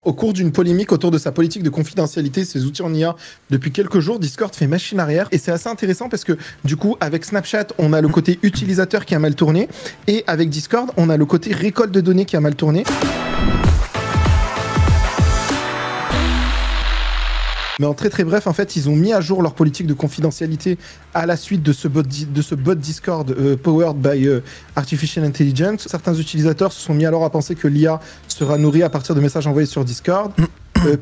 Au cours d'une polémique autour de sa politique de confidentialité, ses outils en IA, depuis quelques jours, Discord fait machine arrière. Et c'est assez intéressant parce que du coup, avec Snapchat, on a le côté utilisateur qui a mal tourné. Et avec Discord, on a le côté récolte de données qui a mal tourné. Mais en très très bref, en fait, ils ont mis à jour leur politique de confidentialité à la suite de ce bot Discord powered by Artificial Intelligence. Certains utilisateurs se sont mis alors à penser que l'IA sera nourrie à partir de messages envoyés sur Discord.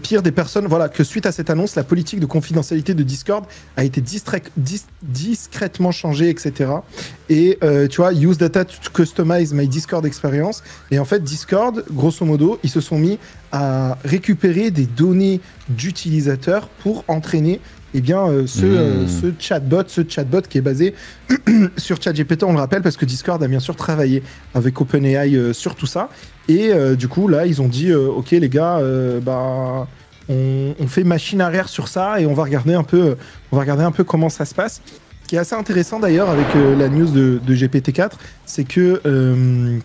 Pire des personnes, voilà, que suite à cette annonce, la politique de confidentialité de Discord a été discrètement changée, etc. Et tu vois, use data to customize my Discord experience. Et en fait, Discord, grosso modo, ils se sont mis à récupérer des données d'utilisateurs pour entraîner eh bien, ce chatbot qui est basé sur ChatGPT, on le rappelle, parce que Discord a bien sûr travaillé avec OpenAI sur tout ça. Et du coup, là, ils ont dit, ok les gars, on fait machine arrière sur ça et on va regarder un peu comment ça se passe. Ce qui est assez intéressant d'ailleurs avec la news de GPT-4, c'est que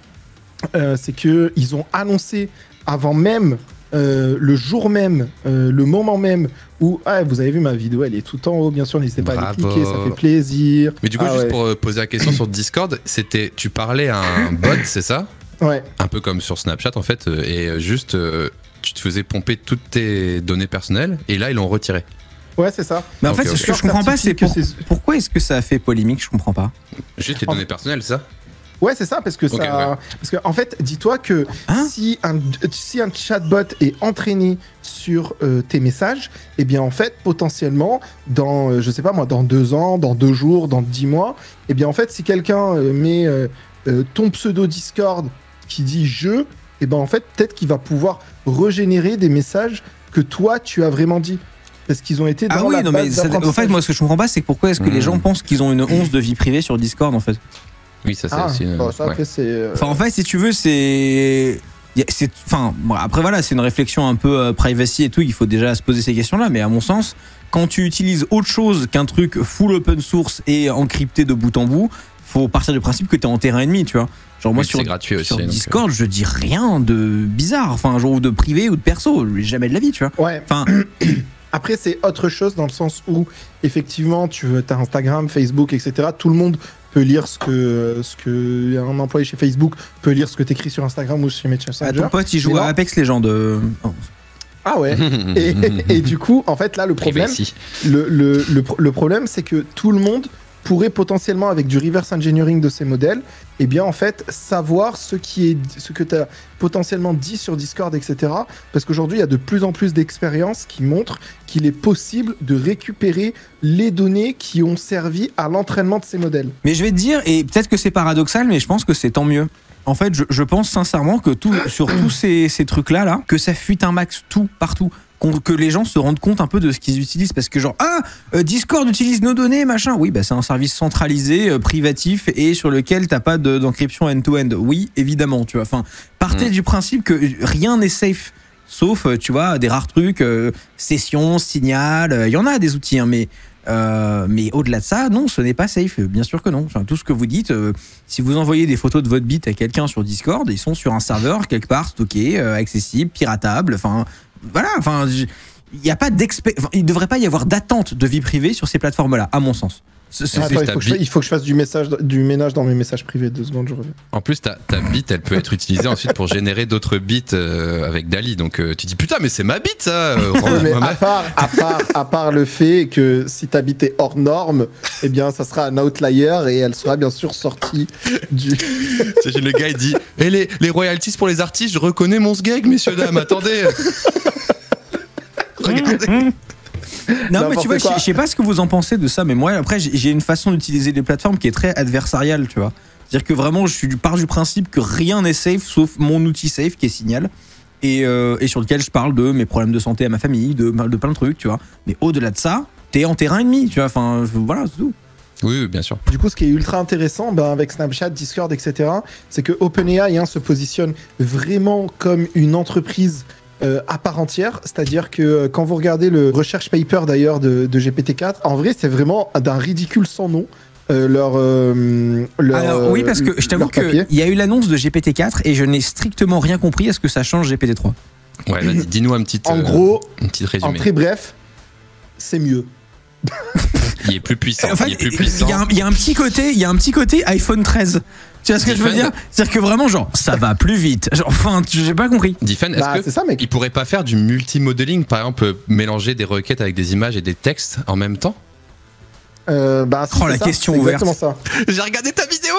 ils ont annoncé avant même le jour même, le moment même où vous avez vu ma vidéo, elle est tout en haut, bien sûr, n'hésitez pas à aller cliquer, ça fait plaisir. Mais du coup, juste pour poser la question sur Discord, c'était tu parlais à un bot, c'est ça? Ouais. Un peu comme sur Snapchat en fait, et juste tu te faisais pomper toutes tes données personnelles et là ils l'ont retiré. Ouais, c'est ça. Mais en fait, ce que je comprends pas, c'est pourquoi est-ce que ça a fait polémique? Je comprends pas. Juste les données personnelles, ça? Ouais, c'est ça, parce que parce que en fait, dis-toi que si un chatbot est entraîné sur tes messages, eh bien en fait, potentiellement, dans, je sais pas moi, dans 2 ans, dans 2 jours, dans 10 mois, eh bien en fait, si quelqu'un met ton pseudo Discord qui dit je, eh ben en fait, peut-être qu'il va pouvoir régénérer des messages que toi, tu as vraiment dit. Parce qu'ils ont été dans la base d'apprentissage. En fait, moi, ce que je comprends pas, c'est pourquoi est-ce que les gens pensent qu'ils ont une once de vie privée sur Discord, en fait. Oui, ça c'est aussi. Après, c'est. Enfin, en fait, si tu veux, après voilà, c'est une réflexion un peu privacy et tout. Il faut déjà se poser ces questions-là. Mais à mon sens, quand tu utilises autre chose qu'un truc full open source et encrypté de bout en bout, faut partir du principe que t'es en terrain ennemi, tu vois. Genre moi sur Discord, je dis rien de bizarre, enfin genre ou de privé ou de perso, jamais de la vie, tu vois. Ouais. Enfin. Après, c'est autre chose dans le sens où, effectivement, tu as Instagram, Facebook, etc. Tout le monde peut lire ce que un employé chez Facebook peut lire ce que tu écris sur Instagram ou chez Messenger. Ton pote, il joue à Apex Legends. Ah ouais. et du coup, en fait, là, le problème, le problème, c'est que tout le monde pourrait potentiellement, avec du reverse engineering de ces modèles, eh bien en fait savoir ce que tu as potentiellement dit sur Discord, etc. Parce qu'aujourd'hui, il y a de plus en plus d'expériences qui montrent qu'il est possible de récupérer les données qui ont servi à l'entraînement de ces modèles. Mais je vais te dire, et peut-être que c'est paradoxal, mais je pense que c'est tant mieux. En fait, je pense sincèrement que sur tous ces trucs-là, que ça fuite un max tout, partout. Que les gens se rendent compte un peu de ce qu'ils utilisent, parce que genre Discord utilise nos données machin, oui bah c'est un service centralisé, privatif et sur lequel t'as pas d'encryption end-to-end, oui évidemment, tu vois, enfin partez du principe que rien n'est safe sauf tu vois des rares trucs, session, signal, il y en a des outils hein, mais au-delà de ça, non, ce n'est pas safe, bien sûr que non. Enfin, tout ce que vous dites, si vous envoyez des photos de votre bite à quelqu'un sur Discord, ils sont sur un serveur quelque part stocké, accessible, piratable, enfin voilà, enfin il y a pas il devrait pas y avoir d'attente de vie privée sur ces plateformes-là, à mon sens. Il faut que je fasse du ménage dans mes messages privés. 2 secondes, je reviens. En plus, ta bite, elle peut être utilisée ensuite pour générer d'autres bits avec DALL-E. Donc tu dis putain, mais c'est ma bite ça. Mais à part le fait que si ta bite est hors norme, eh bien ça sera un outlier et elle sera bien sûr sortie du. Le gars il dit les royalties pour les artistes, je reconnais mon sgeg, messieurs dames, attendez. Regardez. Non mais tu vois, je sais pas ce que vous en pensez de ça, mais moi après j'ai une façon d'utiliser les plateformes qui est très adversariale, tu vois. C'est-à-dire que vraiment je pars du principe que rien n'est safe sauf mon outil safe qui est Signal et sur lequel je parle de mes problèmes de santé à ma famille, de plein de trucs, tu vois. Mais au-delà de ça, t'es en terrain ennemi, tu vois. Enfin voilà, c'est tout. Oui, bien sûr. Du coup, ce qui est ultra intéressant avec Snapchat, Discord, etc., c'est que OpenAI se positionne vraiment comme une entreprise à part entière, c'est-à-dire que quand vous regardez le research paper d'ailleurs de GPT-4, en vrai c'est vraiment d'un ridicule sans nom. Alors oui, parce que je t'avoue qu'il y a eu l'annonce de GPT-4 et je n'ai strictement rien compris à ce que ça change GPT-3. Ouais, vas-y, dis-nous un petit, En gros, un petit en résumé. très bref, c'est mieux. Il est plus puissant. En fait, il est plus puissant. il y a un petit côté iPhone 13. Tu vois ce que je veux dire? C'est-à-dire que vraiment, genre, ça va plus vite. Genre, enfin, j'ai pas compris. Diffen, est-ce que c'est ça, mec. il pourrait pas faire du multi-modeling, par exemple, mélanger des requêtes avec des images et des textes en même temps? Si, la c'est ça, question c'est ouverte. exactement ça. J'ai regardé ta vidéo.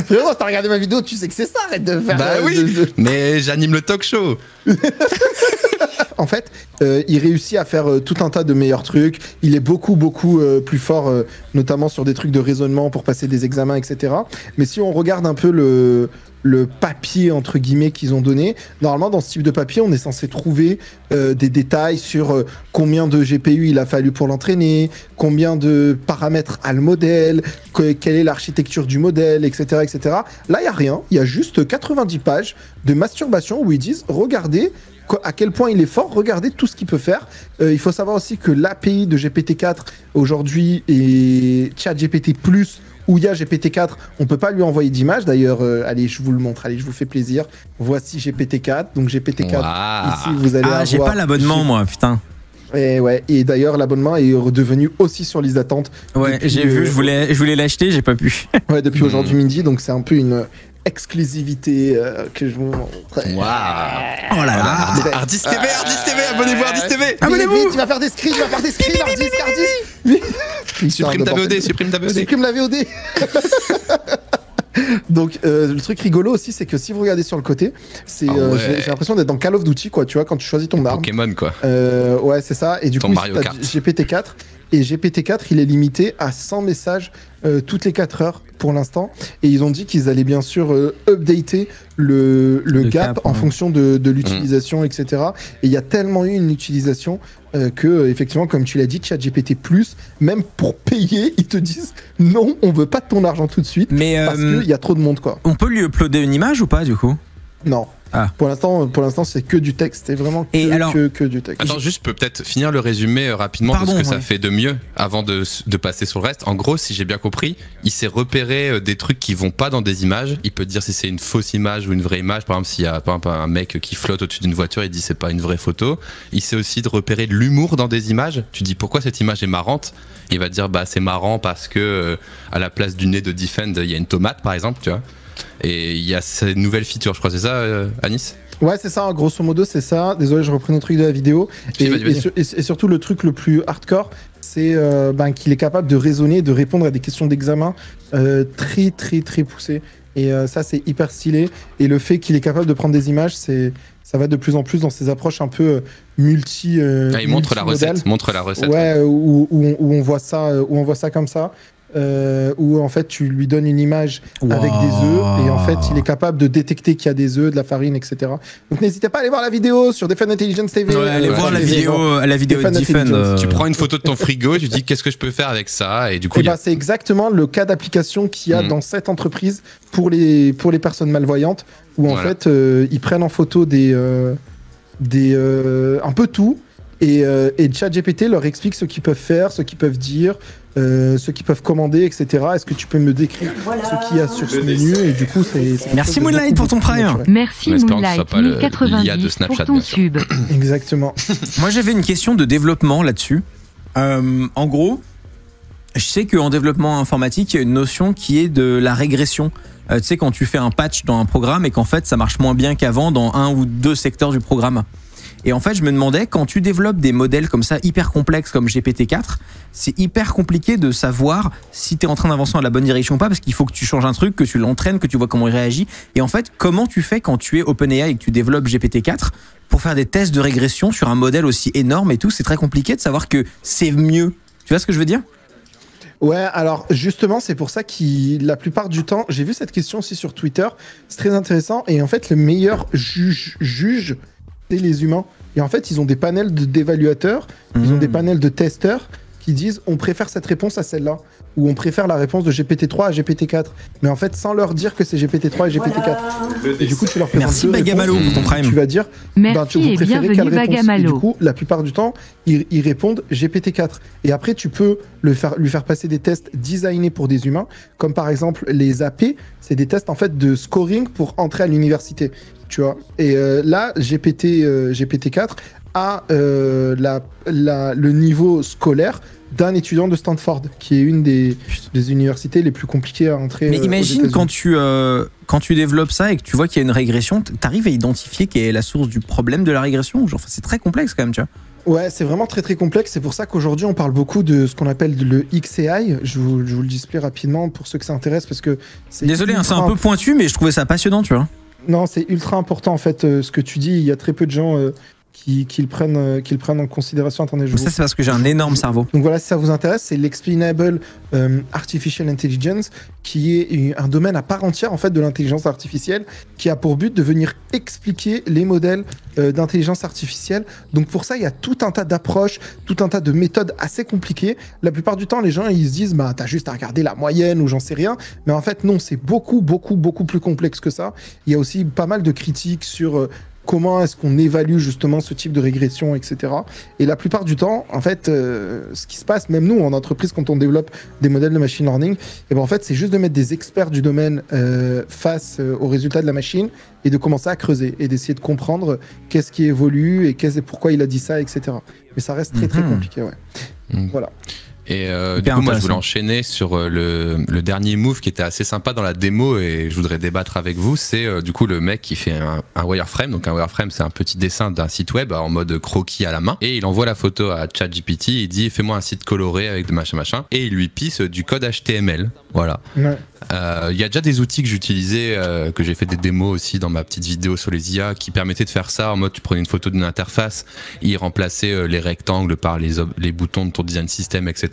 Frérot, si t'as regardé ma vidéo, tu sais que c'est ça, arrête de faire. Bah oui, mais j'anime le talk show. En fait, il réussit à faire tout un tas de meilleurs trucs. Il est beaucoup plus fort, notamment sur des trucs de raisonnement pour passer des examens, etc. Mais si on regarde un peu le papier, entre guillemets, qu'ils ont donné, normalement, dans ce type de papier, on est censé trouver des détails sur combien de GPU il a fallu pour l'entraîner, combien de paramètres a le modèle, quelle est l'architecture du modèle, etc. etc. Là, il n'y a rien. Il y a juste 90 pages de masturbation où ils disent, regardez à quel point il est fort, regardez tout ce qu'il peut faire. Il faut savoir aussi que l'API de GPT-4 aujourd'hui et ChatGPT+, où il y a GPT-4, on peut pas lui envoyer d'image. D'ailleurs, allez, je vous le montre, allez, je vous fais plaisir. Voici GPT-4. Donc GPT-4, ici, vous allez avoir... j'ai pas l'abonnement, moi, putain. Et ouais, et d'ailleurs, l'abonnement est redevenu aussi sur liste d'attente. Ouais, depuis, j'ai vu, je voulais l'acheter, j'ai pas pu. Ouais, depuis aujourd'hui midi, donc c'est un peu une exclusivité que je vous montre. Waouh. Oh là là. Ardis TV, abonnez-vous à Ardis TV. Abonnez-vous. Tu vas faire des screens, Ardis. Supprime ta VOD. Supprime la VOD. Donc le truc rigolo aussi, c'est que si vous regardez sur le côté, c'est j'ai l'impression d'être dans Call of Duty, quoi, tu vois, quand tu choisis ton arme. Pokémon, quoi. Ouais, c'est ça. Et du coup, Mario t'as Kart. GPT-4. Et GPT-4, il est limité à 100 messages toutes les 4 heures pour l'instant. Et ils ont dit qu'ils allaient bien sûr updater le gap en fonction de l'utilisation, etc. Et il y a tellement eu une utilisation que, effectivement, comme tu l'as dit, ChatGPT+, même pour payer, ils te disent non, on veut pas de ton argent tout de suite parce qu'il y a trop de monde, quoi. On peut lui uploader une image ou pas, du coup? Non. Ah. Pour l'instant, c'est que du texte. C'est vraiment que du texte. Attends, juste peut-être finir le résumé rapidement de ce que ça fait de mieux avant de passer sur le reste. En gros, si j'ai bien compris, il s'est repéré des trucs qui vont pas dans des images. Il peut te dire si c'est une fausse image ou une vraie image. Par exemple, s'il y a par exemple, un mec qui flotte au-dessus d'une voiture, il dit c'est pas une vraie photo. Il sait aussi de repérer de l'humour dans des images. Tu dis pourquoi cette image est marrante. Il va te dire bah c'est marrant parce que à la place du nez de Defend, il y a une tomate par exemple, tu vois. Et il y a cette nouvelle feature, je crois, c'est ça, Anis? Ouais, c'est ça, grosso modo, c'est ça. Désolé, je reprends un truc de la vidéo. Et surtout, le truc le plus hardcore, c'est qu'il est capable de raisonner, de répondre à des questions d'examen très, très, très poussées. Et ça, c'est hyper stylé. Et le fait qu'il est capable de prendre des images, ça va de plus en plus dans ces approches un peu multi. Il montre la recette. Ouais, où on voit ça comme ça. Où en fait tu lui donnes une image avec des œufs et en fait il est capable de détecter qu'il y a des œufs, de la farine, etc. Donc n'hésitez pas à aller voir la vidéo sur Defend Intelligence TV. Ouais, allez voir la vidéo de Defend. Tu prends une photo de ton frigo, tu dis qu'est-ce que je peux faire avec ça et du coup. C'est exactement le cas d'application qu'il y a dans cette entreprise pour les personnes malvoyantes où en fait ils prennent en photo un peu tout. Et ChatGPT leur explique ce qu'ils peuvent faire, ce qu'ils peuvent dire, ce qu'ils peuvent commander, etc. Est-ce que tu peux me décrire ce qu'il y a sur ce menu? Et du coup, c'est merci Moonlight pour ton prime. Merci Moonlight 1090 pour ton sub. Exactement. Moi, j'avais une question de développement là-dessus. En gros, je sais qu'en développement informatique, il y a une notion qui est de la régression. Tu sais, quand tu fais un patch dans un programme et qu'en fait, ça marche moins bien qu'avant dans un ou deux secteurs du programme. Et en fait, je me demandais, quand tu développes des modèles comme ça, hyper complexes comme GPT-4, c'est hyper compliqué de savoir si tu es en train d'avancer dans la bonne direction ou pas, parce qu'il faut que tu changes un truc, que tu l'entraînes, que tu vois comment il réagit. Et en fait, comment tu fais quand tu es OpenAI et que tu développes GPT-4 pour faire des tests de régression sur un modèle aussi énorme et tout? C'est très compliqué de savoir que c'est mieux. Tu vois ce que je veux dire? Ouais, alors justement, c'est pour ça que la plupart du temps, j'ai vu cette question aussi sur Twitter, c'est très intéressant, et en fait, le meilleur juge, c'est les humains. Et en fait, ils ont des panels d'évaluateurs, ils ont des panels de testeurs qui disent on préfère cette réponse à celle-là, ou on préfère la réponse de GPT-3 à GPT-4. Mais en fait, sans leur dire que c'est GPT-3 et GPT-4. Et du coup, tu leur présentes merci Bagamalo pour ton prime. Tu vas dire merci vous préférez quelle réponse? Bagamalo. Et du coup, la plupart du temps, ils répondent GPT-4. Et après, tu peux lui faire passer des tests designés pour des humains, comme par exemple les AP, c'est des tests en fait de scoring pour entrer à l'université. tu vois. Et là, GPT-4 a le niveau scolaire d'un étudiant de Stanford, qui est une des universités les plus compliquées à entrer. Mais imagine quand tu développes ça et que tu vois qu'il y a une régression, t'arrives à identifier quelle est la source du problème de la régression. Genre, c'est très complexe quand même, tu vois. Ouais, c'est vraiment très très complexe. C'est pour ça qu'aujourd'hui on parle beaucoup de ce qu'on appelle le XAI. Je vous le display rapidement pour ceux que ça intéresse parce que c'est. Désolé, c'est un peu pointu, mais je trouvais ça passionnant, tu vois. Non, c'est ultra important en fait ce que tu dis. Il y a très peu de gens qui le prennent en considération. Attendez, ça c'est parce que j'ai un énorme cerveau. Donc voilà, si ça vous intéresse, c'est l'Explainable Artificial Intelligence, qui est un domaine à part entière en fait de l'intelligence artificielle, qui a pour but de venir expliquer les modèles d'intelligence artificielle. Donc pour ça, il y a tout un tas d'approches, tout un tas de méthodes assez compliquées. La plupart du temps, les gens ils se disent bah t'as juste à regarder la moyenne ou j'en sais rien. Mais en fait non, c'est beaucoup plus complexe que ça. Il y a aussi pas mal de critiques sur comment est-ce qu'on évalue justement ce type de régression, etc. Et la plupart du temps, en fait, ce qui se passe, même nous en entreprise, quand on développe des modèles de machine learning, et ben en fait, c'est juste de mettre des experts du domaine face aux résultats de la machine et de commencer à creuser et d'essayer de comprendre qu'est-ce qui évolue et pourquoi il a dit ça, etc. Mais ça reste très compliqué, ouais. Voilà. Et du coup, moi, je voulais enchaîner sur le dernier move qui était assez sympa dans la démo et je voudrais débattre avec vous. C'est du coup le mec qui fait un wireframe. Donc un wireframe, c'est un petit dessin d'un site web en mode croquis à la main. Et il envoie la photo à ChatGPT. Il dit fais-moi un site coloré avec de machin. Et il lui pisse du code HTML. Voilà. Ouais. Il y a déjà des outils que j'utilisais, que j'ai fait des démos aussi dans ma petite vidéo sur les IA, qui permettaient de faire ça en mode tu prenais une photo d'une interface, il remplaçait les rectangles par les boutons de ton design system, etc.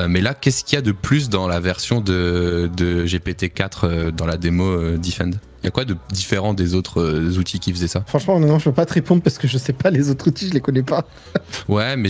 Mais là, qu'est-ce qu'il y a de plus dans la version de GPT-4 dans la démo Defend? Il y a quoi de différent des autres outils qui faisaient ça? Franchement, non, je peux pas te répondre parce que je sais pas les autres outils, je les connais pas. Ouais, mais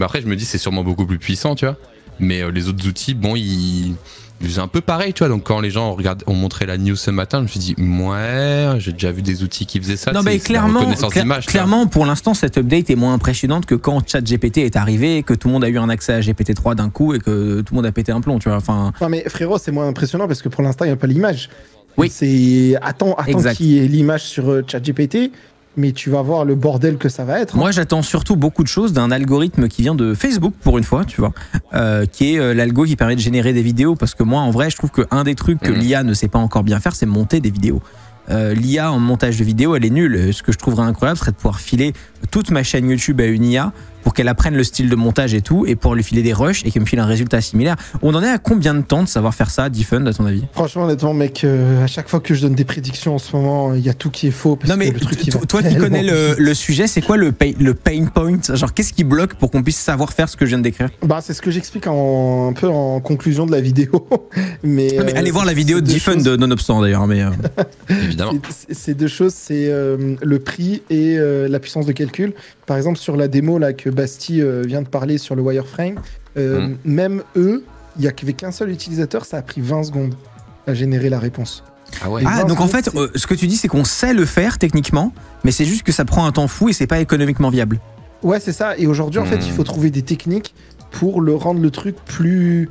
après je me dis c'est sûrement beaucoup plus puissant, tu vois. Mais les autres outils, bon, ils faisaient un peu pareil, tu vois. Donc quand les gens ont montré la news ce matin, je me suis dit ouais, j'ai déjà vu des outils qui faisaient ça. Non, mais clairement, pour l'instant, cette update est moins impressionnante que quand ChatGPT est arrivé, que tout le monde a eu un accès à GPT-3 d'un coup et que tout le monde a pété un plomb, tu vois. Enfin. Non, mais frérot, c'est moins impressionnant parce que pour l'instant, il n'y a pas l'image. Oui. C'est attends qu'il y ait l'image sur ChatGPT. Mais tu vas voir le bordel que ça va être. Moi, j'attends surtout beaucoup de choses d'un algorithme qui vient de Facebook, pour une fois, tu vois, qui est l'algo qui permet de générer des vidéos. Parce que moi, en vrai, je trouve qu'un des trucs que l'IA ne sait pas encore bien faire, c'est monter des vidéos. L'IA en montage de vidéos, elle est nulle. Ce que je trouverais incroyable serait de pouvoir filer toute ma chaîne YouTube à une IA pour qu'elle apprenne le style de montage et tout, et pour lui filer des rushs et qu'elle me file un résultat similaire. On en est à combien de temps de savoir faire ça, Defund, à ton avis? Franchement, honnêtement, mec, à chaque fois que je donne des prédictions en ce moment, il y a tout qui est faux. Parce non, mais que le truc toi qui connais le sujet, c'est quoi le pain point? Genre, qu'est-ce qui bloque pour qu'on puisse savoir faire ce que je viens de décrire? Bah, c'est ce que j'explique un peu en conclusion de la vidéo. mais allez voir la vidéo de Defund, nonobstant d'ailleurs. Mais évidemment. C'est deux choses, c'est le prix et la puissance de calcul. Par exemple, sur la démo là que Basti vient de parler sur le wireframe, même eux, il n'y avait qu'un seul utilisateur, ça a pris 20 secondes à générer la réponse. Ah ouais. Donc en fait, ce que tu dis, c'est qu'on sait le faire techniquement, mais c'est juste que ça prend un temps fou et c'est pas économiquement viable. Ouais, c'est ça. Et aujourd'hui, en fait, il faut trouver des techniques pour rendre le truc plus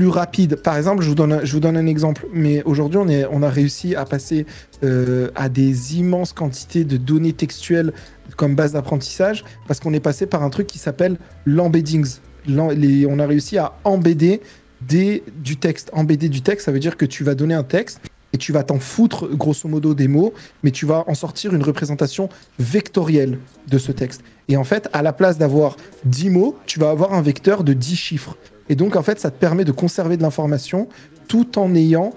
rapide. Par exemple, je vous donne un exemple. Mais aujourd'hui, on a réussi à passer à des immenses quantités de données textuelles comme base d'apprentissage parce qu'on est passé par un truc qui s'appelle l'embeddings. On a réussi à embedder du texte. Embedder du texte, ça veut dire que tu vas donner un texte et tu vas t'en foutre grosso modo des mots, mais tu vas en sortir une représentation vectorielle de ce texte. Et en fait, à la place d'avoir 10 mots, tu vas avoir un vecteur de 10 chiffres. Et donc, en fait, ça te permet de conserver de l'information tout en ayant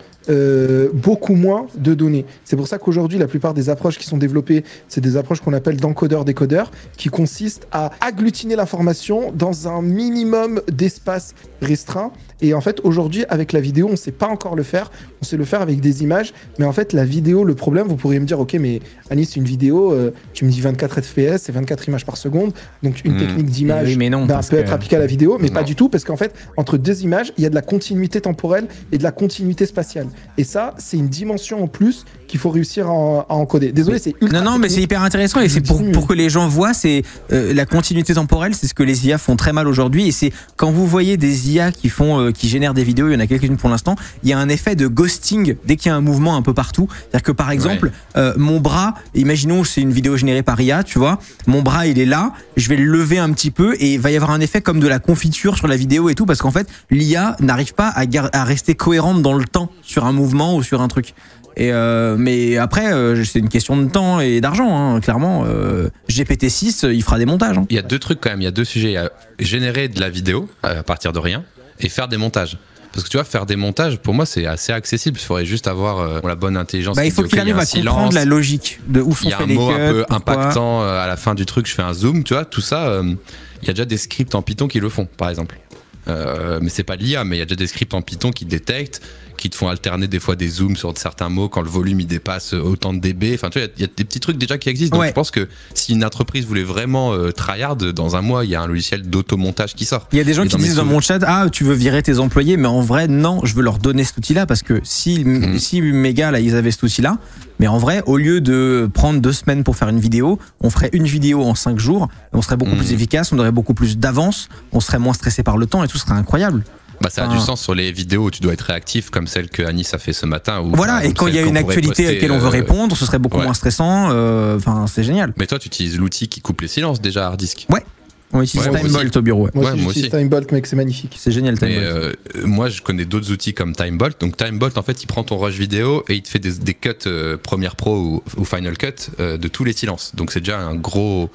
beaucoup moins de données. C'est pour ça qu'aujourd'hui, la plupart des approches qui sont développées, c'est des approches qu'on appelle d'encodeur-décodeur, qui consistent à agglutiner l'information dans un minimum d'espace restreint. Et en fait, aujourd'hui, avec la vidéo, on ne sait pas encore le faire. On sait le faire avec des images. Mais en fait, la vidéo, le problème, vous pourriez me dire, ok, mais Anis, c'est une vidéo, tu me dis 24 FPS, c'est 24 images par seconde. Donc, une technique d'image peut être appliquée à la vidéo, mais pas du tout, parce qu'en fait, entre deux images, il y a de la continuité temporelle et de la continuité spatiale. Et ça, c'est une dimension en plus qu'il faut réussir à encoder. Désolé, c'est ultra. Non, mais c'est hyper intéressant et c'est pour que les gens voient, c'est la continuité temporelle, c'est ce que les IA font très mal aujourd'hui. Et c'est quand vous voyez des IA qui génèrent des vidéos, il y en a quelques-unes pour l'instant, il y a un effet de ghosting dès qu'il y a un mouvement un peu partout. C'est-à-dire que par exemple, mon bras, imaginons c'est une vidéo générée par IA, tu vois, mon bras il est là, je vais le lever un petit peu et il va y avoir un effet comme de la confiture sur la vidéo et tout, parce qu'en fait l'IA n'arrive pas à rester cohérente dans le temps sur un mouvement ou sur un truc. Mais après, c'est une question de temps et d'argent, hein, clairement. GPT-6, il fera des montages. Hein. Il y a deux trucs quand même, il y a deux sujets. Il y a générer de la vidéo à partir de rien et faire des montages. Parce que tu vois, faire des montages, pour moi, c'est assez accessible. Il faudrait juste avoir la bonne intelligence. Il faut qu'il arrive à comprendre la logique de où sont faits les cuts. Il y a un mot un peu impactant à la fin du truc, je fais un zoom, tu vois, tout ça. Il y a déjà des scripts en Python qui le font, par exemple. Mais c'est pas de l'IA, mais il y a déjà des scripts en Python qui détectent, qui te font alterner des fois des zooms sur certains mots quand le volume il dépasse autant de dB. Enfin, tu vois, il y a des petits trucs déjà qui existent. Donc je pense que si une entreprise voulait vraiment tryhard, dans un mois, il y a un logiciel d'automontage qui sort. Il y a des gens qui disent dans mon chat, tu veux virer tes employés, mais en vrai, non, je veux leur donner cet outil-là parce que si mes gars, là, ils avaient cet outil-là, mais en vrai, au lieu de prendre 2 semaines pour faire une vidéo, on ferait une vidéo en 5 jours, on serait beaucoup plus efficace, on aurait beaucoup plus d'avance, on serait moins stressé par le temps et tout serait incroyable. Ça a du sens sur les vidéos où tu dois être réactif, comme celle que Anis a fait ce matin. Voilà, et quand il y a une actualité à laquelle on veut répondre, ce serait beaucoup moins stressant. C'est génial. Mais toi, tu utilises l'outil qui coupe les silences déjà, Hard Disk. Ouais. On utilise Timebolt au bureau. Moi aussi. Timebolt, mec, c'est magnifique. C'est génial, Timebolt. Moi, je connais d'autres outils comme Timebolt. Donc, Timebolt, en fait, il prend ton rush vidéo et il te fait des cuts Premiere Pro ou Final Cut de tous les silences. Donc, c'est déjà un gros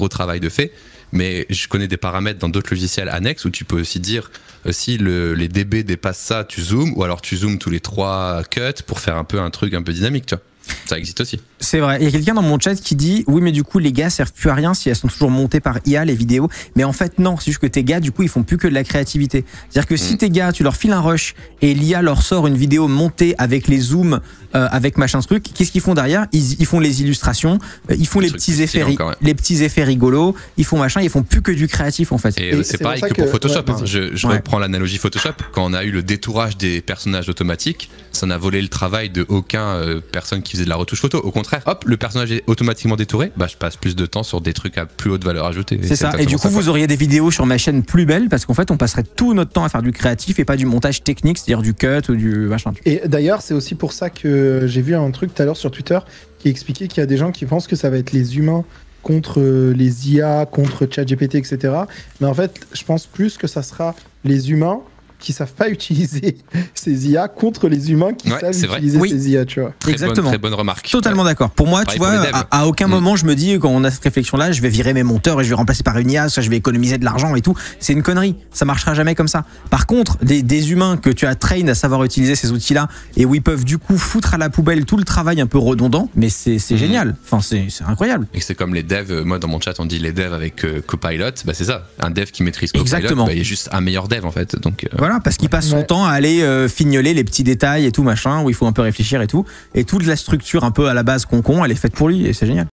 travail de fait. Mais je connais des paramètres dans d'autres logiciels annexes où tu peux aussi dire si les dB dépassent ça, tu zoomes, ou alors tu zoomes tous les 3 cuts pour faire un truc un peu dynamique, tu vois. Ça existe aussi. C'est vrai. Il y a quelqu'un dans mon chat qui dit oui, mais du coup les gars servent plus à rien si elles sont toujours montées par IA les vidéos. Mais en fait non, c'est juste que tes gars du coup ils font plus que de la créativité. C'est-à-dire que si tes gars tu leur files un rush et l'IA leur sort une vidéo montée avec les zooms, avec machin truc, qu'est-ce qu'ils font derrière? Ils font les illustrations, ils font les petits effets rigolos, ils font machin, ils font plus que du créatif en fait. Et c'est pareil que pour Photoshop. Je reprends l'analogie Photoshop. Quand on a eu le détourage des personnages automatiques, ça n'a volé le travail de aucun personne qui faisait de la retouche photo. Au contraire, hop, le personnage est automatiquement détouré, je passe plus de temps sur des trucs à plus haute valeur ajoutée. C'est ça. Et du coup, vous auriez des vidéos sur ma chaîne plus belles parce qu'en fait, on passerait tout notre temps à faire du créatif et pas du montage technique, c'est-à-dire du cut ou du machin. Et d'ailleurs, c'est aussi pour ça que j'ai vu un truc tout à l'heure sur Twitter qui expliquait qu'il y a des gens qui pensent que ça va être les humains contre les IA, contre ChatGPT, etc. Mais en fait, je pense plus que ça sera les humains qui savent pas utiliser ces IA contre les humains qui savent utiliser ces IA, tu vois. Exactement. Très bonne remarque. Totalement d'accord. Pour moi, tu vois, à aucun moment je me dis quand on a cette réflexion-là, je vais virer mes monteurs et je vais remplacer par une IA, ça je vais économiser de l'argent et tout. C'est une connerie. Ça marchera jamais comme ça. Par contre, des humains que tu as train à savoir utiliser ces outils-là et où ils peuvent du coup foutre à la poubelle tout le travail un peu redondant, mais c'est génial. Enfin, c'est incroyable. Et c'est comme les devs. Moi, dans mon chat, on dit les devs avec Copilot. C'est ça. Un dev qui maîtrise Copilot, il est juste un meilleur dev en fait. Donc voilà, parce qu'il passe son temps à aller fignoler les petits détails et tout machin, où il faut un peu réfléchir et tout. Et toute la structure un peu à la base con, elle est faite pour lui et c'est génial.